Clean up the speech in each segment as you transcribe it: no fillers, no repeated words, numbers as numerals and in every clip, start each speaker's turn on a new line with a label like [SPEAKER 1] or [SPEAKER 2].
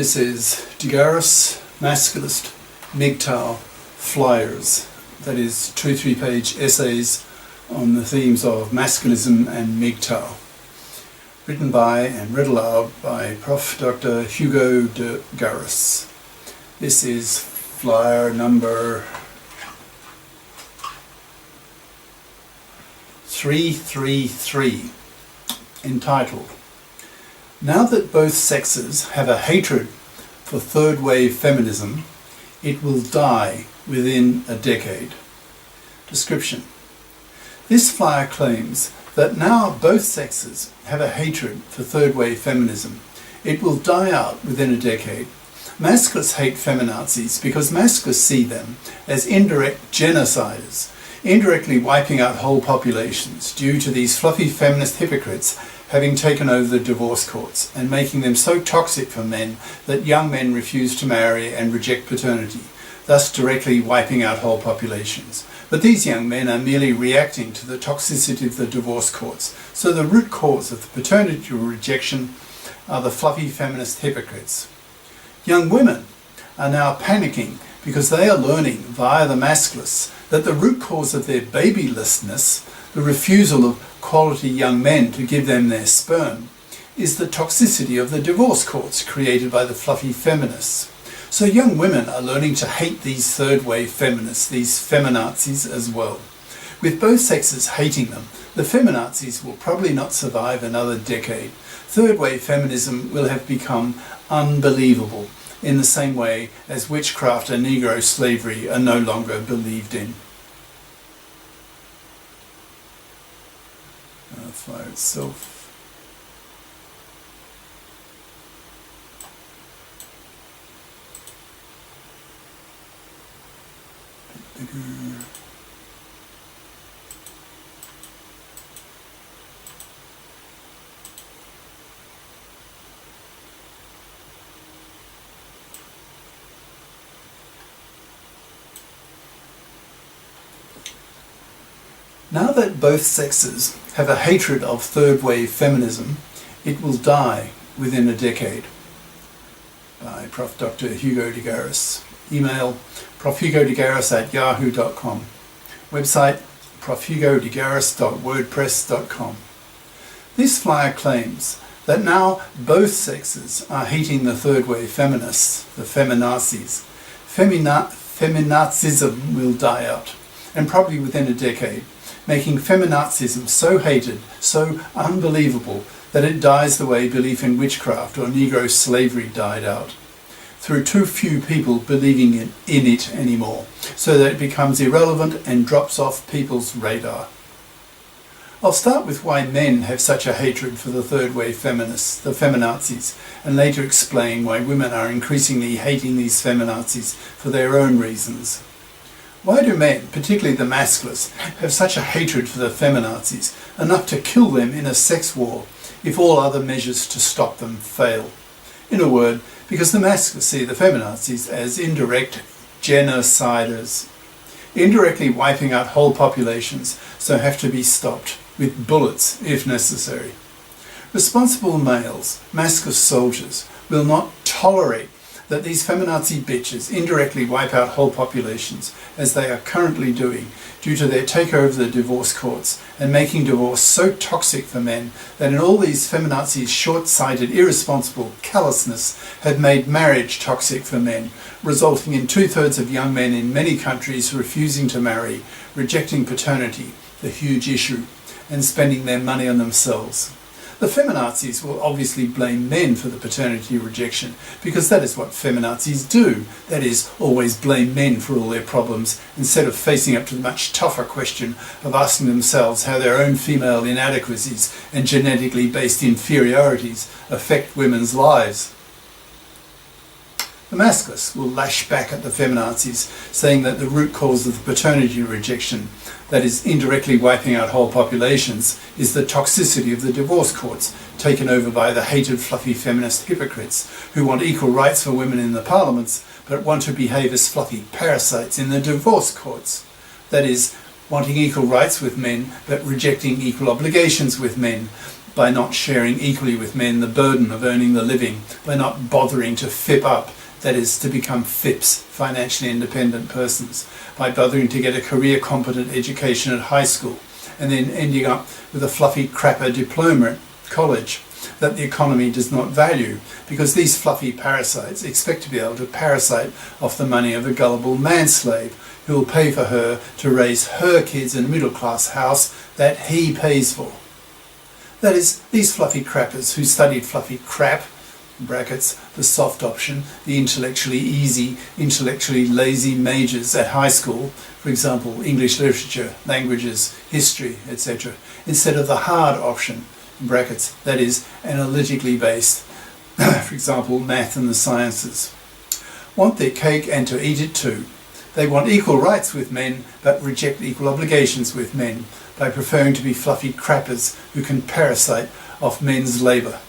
[SPEAKER 1] This is Garis, Masculist, MGTOW, Flyers. That is 2 3-page essays on the themes of Masculism and MGTOW. Written by and read aloud by Prof. Dr. Hugo de Garis. This is flyer number 333, entitled, "Now that both sexes have a hatred for third-wave feminism, it will die within a decade." Description. This flyer claims that now both sexes have a hatred for third-wave feminism. It will die out within a decade. Masculists hate feminazis because Masculists see them as indirect genociders, indirectly wiping out whole populations due to these fluffy feminist hypocrites having taken over the divorce courts and making them so toxic for men that young men refuse to marry and reject paternity, thus directly wiping out whole populations. But these young men are merely reacting to the toxicity of the divorce courts, so the root cause of the paternity rejection are the fluffy feminist hypocrites. Young women are now panicking because they are learning via the Masculists that the root cause of their babylessness, the refusal of quality young men to give them their sperm, is the toxicity of the divorce courts created by the fluffy feminists. So young women are learning to hate these third-wave feminists, these feminazis as well. With both sexes hating them, the feminazis will probably not survive another decade. Third-wave feminism will have become unbelievable, in the same way as witchcraft and negro slavery are no longer believed in. Fire itself. Bigger. Now that both sexes have a hatred of third-wave feminism, it will die within a decade. By Prof. Dr. Hugo de Garis. Email profhugodegaris@yahoo.com. Website profhugodegaris.wordpress.com. This flyer claims that now both sexes are hating the third-wave feminists, the feminazis. Feminazism will die out, and probably within a decade, making feminazism so hated, so unbelievable, that it dies the way belief in witchcraft or negro slavery died out, through too few people believing in it anymore, so that it becomes irrelevant and drops off people's radar. I'll start with why men have such a hatred for the third-wave feminists, the feminazis, and later explain why women are increasingly hating these feminazis for their own reasons. Why do men, particularly the Masculists, have such a hatred for the feminazis, enough to kill them in a sex war if all other measures to stop them fail? In a word, because the Masculists see the feminazis as indirect genociders, indirectly wiping out whole populations, so have to be stopped with bullets if necessary. Responsible males, Masculist soldiers, will not tolerate that these feminazi bitches indirectly wipe out whole populations, as they are currently doing, due to their takeover of the divorce courts and making divorce so toxic for men that in all these feminazis' short-sighted, irresponsible callousness have made marriage toxic for men, resulting in 2/3 of young men in many countries refusing to marry, rejecting paternity, the huge issue, and spending their money on themselves. The feminazis will obviously blame men for the paternity rejection, because that is what feminazis do, that is, always blame men for all their problems, instead of facing up to the much tougher question of asking themselves how their own female inadequacies and genetically based inferiorities affect women's lives. The Masculists will lash back at the feminazis, saying that the root cause of the paternity rejection, that is indirectly wiping out whole populations, is the toxicity of the divorce courts, taken over by the hated fluffy feminist hypocrites who want equal rights for women in the parliaments, but want to behave as fluffy parasites in the divorce courts. That is, wanting equal rights with men, but rejecting equal obligations with men, by not sharing equally with men the burden of earning the living, by not bothering to FIP up, that is, to become FIPs, financially independent persons, by bothering to get a career-competent education at high school, and then ending up with a fluffy crapper diploma at college that the economy does not value, because these fluffy parasites expect to be able to parasite off the money of a gullible manslave who will pay for her to raise her kids in a middle-class house that he pays for. That is, these fluffy crappers who studied fluffy crap, in brackets, the soft option, the intellectually easy, intellectually lazy majors at high school, for example, English literature, languages, history, etc., instead of the hard option, in brackets, that is, analytically based, for example, math and the sciences, want their cake and to eat it too. They want equal rights with men, but reject equal obligations with men, by preferring to be fluffy crappers who can parasite off men's labour.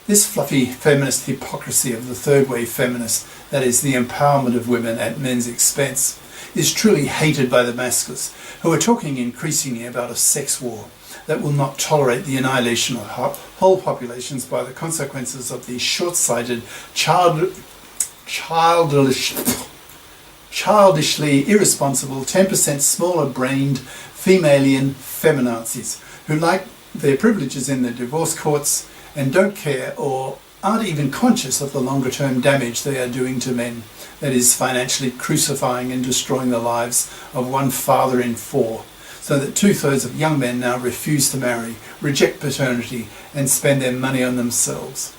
[SPEAKER 1] This fluffy feminist hypocrisy of the third wave feminists, that is, the empowerment of women at men's expense, is truly hated by the Masculists, who are talking increasingly about a sex war that will not tolerate the annihilation of whole populations by the consequences of these short-sighted, childishly irresponsible, 10% smaller-brained, femalian feminazis who like their privileges in the divorce courts and don't care or aren't even conscious of the longer-term damage they are doing to men, that is, financially crucifying and destroying the lives of one father in four, so that 2/3 of young men now refuse to marry, reject paternity and spend their money on themselves.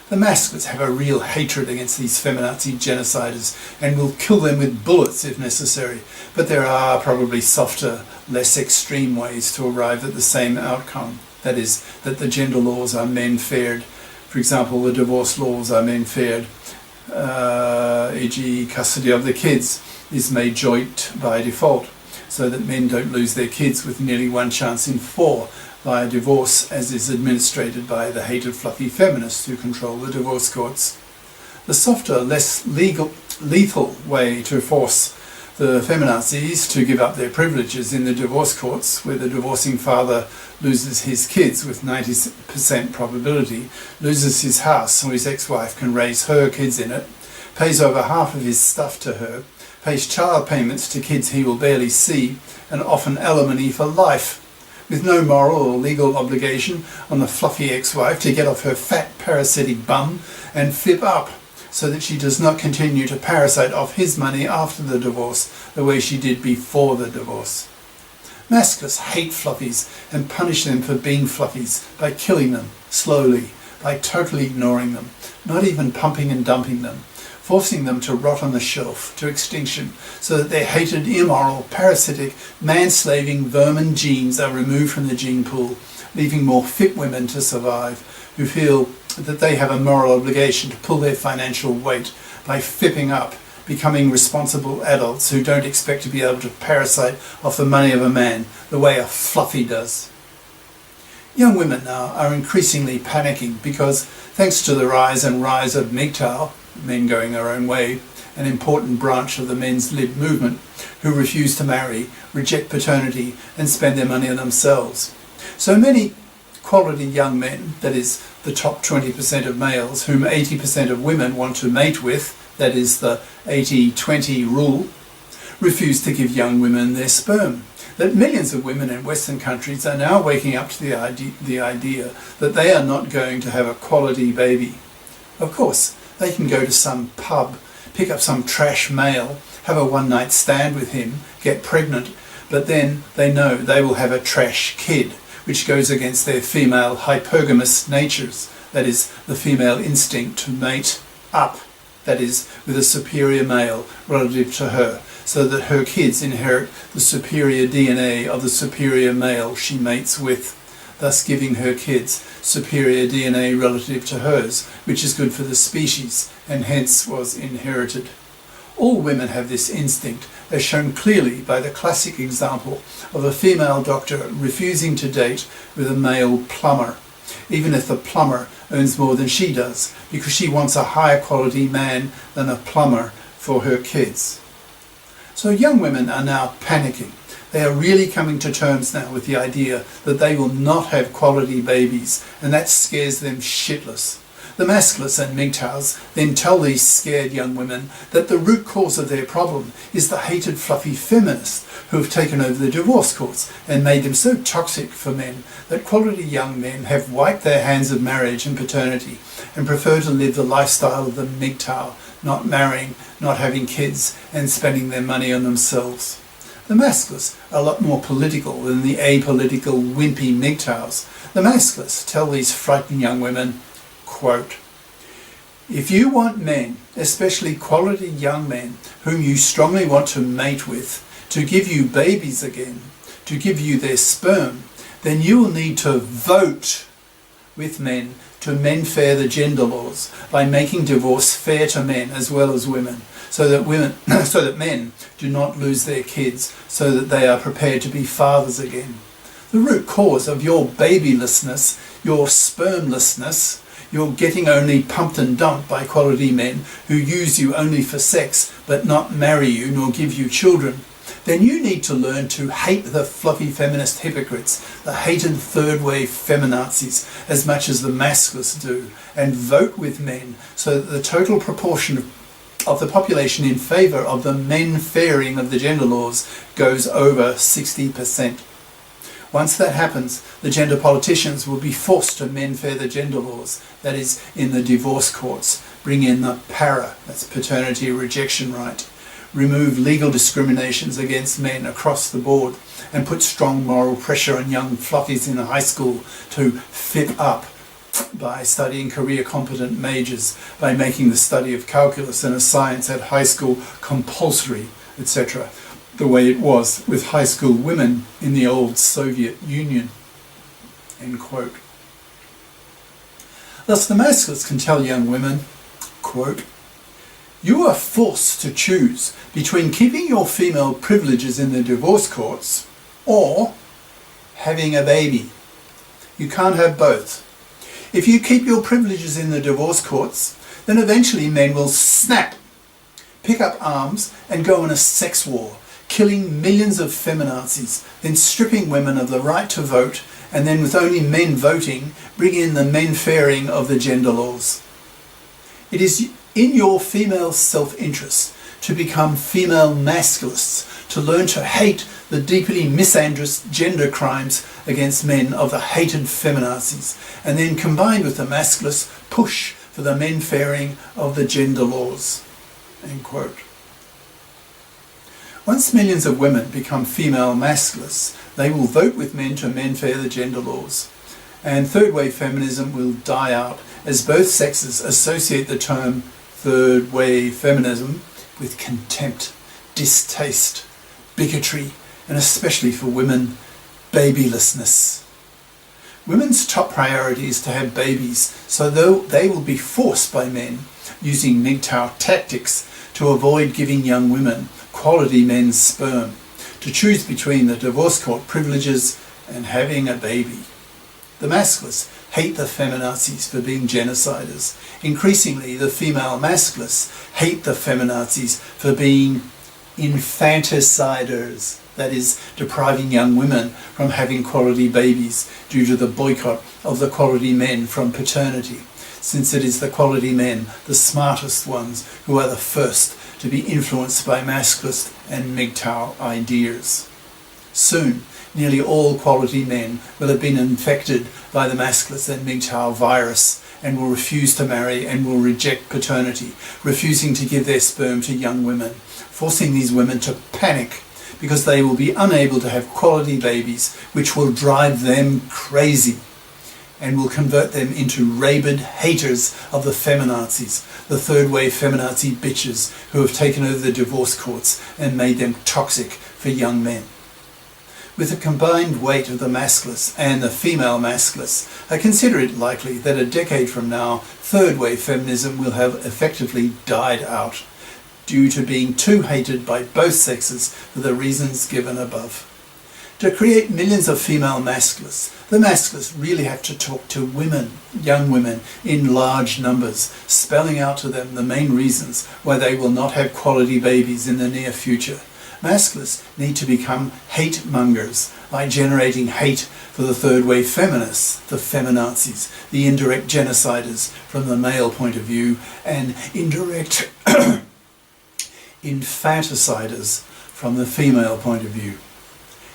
[SPEAKER 1] The Masculists have a real hatred against these feminazi genociders and will kill them with bullets if necessary, but there are probably softer, less extreme ways to arrive at the same outcome. That is, that the gender laws are men-fared. For example, the divorce laws are men-fared, e.g. custody of the kids is made joint by default, so that men don't lose their kids with nearly one chance in four via divorce, as is administrated by the hated fluffy feminists who control the divorce courts. The softer, less lethal way to force the feminazis to give up their privileges in the divorce courts, where the divorcing father loses his kids with 90% probability, loses his house so his ex-wife can raise her kids in it, pays over half of his stuff to her, pays child payments to kids he will barely see, and often alimony for life, with no moral or legal obligation on the fluffy ex-wife to get off her fat parasitic bum and flip up, so that she does not continue to parasite off his money after the divorce the way she did before the divorce. Masculists hate fluffies and punish them for being fluffies by killing them slowly, by totally ignoring them, not even pumping and dumping them, forcing them to rot on the shelf to extinction so that their hated, immoral, parasitic, manslaving vermin genes are removed from the gene pool, leaving more fit women to survive who feel that they have a moral obligation to pull their financial weight by fipping up, becoming responsible adults who don't expect to be able to parasite off the money of a man the way a fluffy does. Young women now are increasingly panicking because, thanks to the rise of MGTOW, men going their own way, an important branch of the men's lib movement, who refuse to marry, reject paternity and spend their money on themselves. So many quality young men, that is, the top 20% of males whom 80% of women want to mate with, that is the 80-20 rule, refuse to give young women their sperm. That millions of women in Western countries are now waking up to the idea that they are not going to have a quality baby. Of course, they can go to some pub, pick up some trash male, have a one-night stand with him, get pregnant, but then they know they will have a trash kid, which goes against their female hypogamous natures, that is, the female instinct to mate up, that is, with a superior male relative to her, so that her kids inherit the superior DNA of the superior male she mates with, thus giving her kids superior DNA relative to hers, which is good for the species and hence was inherited. All women have this instinct, as shown clearly by the classic example of a female doctor refusing to date with a male plumber, even if the plumber earns more than she does, because she wants a higher quality man than a plumber for her kids. So young women are now panicking. They are really coming to terms now with the idea that they will not have quality babies, and that scares them shitless. The Masculists and MGTOWs then tell these scared young women that the root cause of their problem is the hated fluffy feminists who have taken over the divorce courts and made them so toxic for men that quality young men have wiped their hands of marriage and paternity and prefer to live the lifestyle of the MGTOW, not marrying, not having kids, and spending their money on themselves. The Masculists are a lot more political than the apolitical, wimpy MGTOWs. The Masculists tell these frightened young women, quote, "If you want men, especially quality young men, whom you strongly want to mate with, to give you babies again, to give you their sperm, then you will need to vote with men to mend fair the gender laws by making divorce fair to men as well as women, so that men do not lose their kids, so that they are prepared to be fathers again. The root cause of your babylessness, your spermlessness, you're getting only pumped and dumped by quality men who use you only for sex but not marry you nor give you children, then you need to learn to hate the fluffy feminist hypocrites, the hated third-wave feminazis, as much as the Masculists do, and vote with men so that the total proportion of the population in favour of the men-fairing of the gender laws goes over 60%. Once that happens, the gender politicians will be forced to mend fair the gender laws, that is, in the divorce courts, bring in the para, that's paternity rejection right, remove legal discriminations against men across the board, and put strong moral pressure on young fluffies in high school to fit up by studying career competent majors, by making the study of calculus and a science at high school compulsory, etc., the way it was with high school women in the old Soviet Union." End quote. Thus the Masculists can tell young women, quote, "You are forced to choose between keeping your female privileges in the divorce courts or having a baby. You can't have both. If you keep your privileges in the divorce courts, then eventually men will snap, pick up arms and go on a sex war, killing millions of feminazis, then stripping women of the right to vote, and then with only men voting, bring in the men-fairing of the gender laws. It is in your female self-interest to become female Masculists, to learn to hate the deeply misandrous gender crimes against men of the hated feminazis, and then combined with the Masculists, push for the men-fairing of the gender laws." End quote. Once millions of women become female Masculists, they will vote with men to mend fair the gender laws. And third-wave feminism will die out as both sexes associate the term third-wave feminism with contempt, distaste, bigotry, and especially for women, babylessness. Women's top priority is to have babies, so they will be forced by men using MGTOW tactics to avoid giving young women quality men's sperm, to choose between the divorce court privileges and having a baby. The Masculists hate the feminazis for being genociders. Increasingly, the female Masculists hate the feminazis for being infanticiders, that is, depriving young women from having quality babies due to the boycott of the quality men from paternity, since it is the quality men, the smartest ones, who are the first to be influenced by Masculist and MGTOW ideas. Soon, nearly all quality men will have been infected by the Masculist and MGTOW virus and will refuse to marry and will reject paternity, refusing to give their sperm to young women, forcing these women to panic because they will be unable to have quality babies, which will drive them crazy and will convert them into rabid haters of the feminazis, the third-wave feminazi bitches who have taken over the divorce courts and made them toxic for young men. With the combined weight of the Masculists and the female Masculists, I consider it likely that a decade from now, third-wave feminism will have effectively died out, due to being too hated by both sexes for the reasons given above. To create millions of female Masculists, the Masculists really have to talk to women, young women, in large numbers, spelling out to them the main reasons why they will not have quality babies in the near future. Masculists need to become hate mongers, like generating hate for the third wave feminists, the feminazis, the indirect genociders from the male point of view, and indirect infanticiders from the female point of view.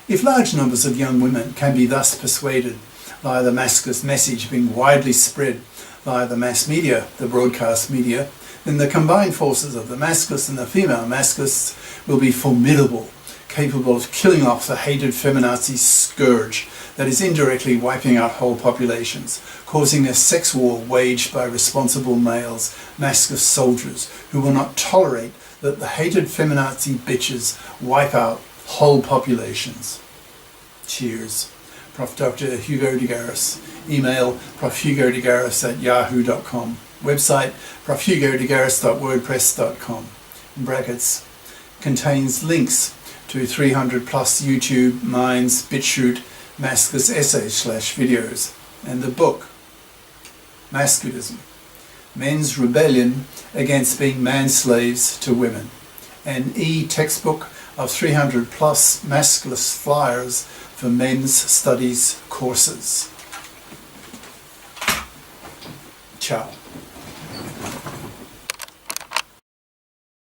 [SPEAKER 1] If large numbers of young women can be thus persuaded via the masculist message being widely spread via the mass media, the broadcast media, then the combined forces of the masculists and the female masculists will be formidable, capable of killing off the hated feminazi scourge that is indirectly wiping out whole populations, causing a sex war waged by responsible males, masculist soldiers, who will not tolerate that the hated feminazi bitches wipe out whole populations. Cheers. Prof. Dr. Hugo de Garis. Email profhugodegaris@yahoo.com. Website profhugodegaris.wordpress.com. In brackets, contains links to 300 plus YouTube, Minds, BitChute, Masculist essays/videos, and the book, Masculism, Men's Rebellion Against Being Man-Slaves to Women, an e-textbook of 300 plus Masculist flyers for men's studies courses. Ciao.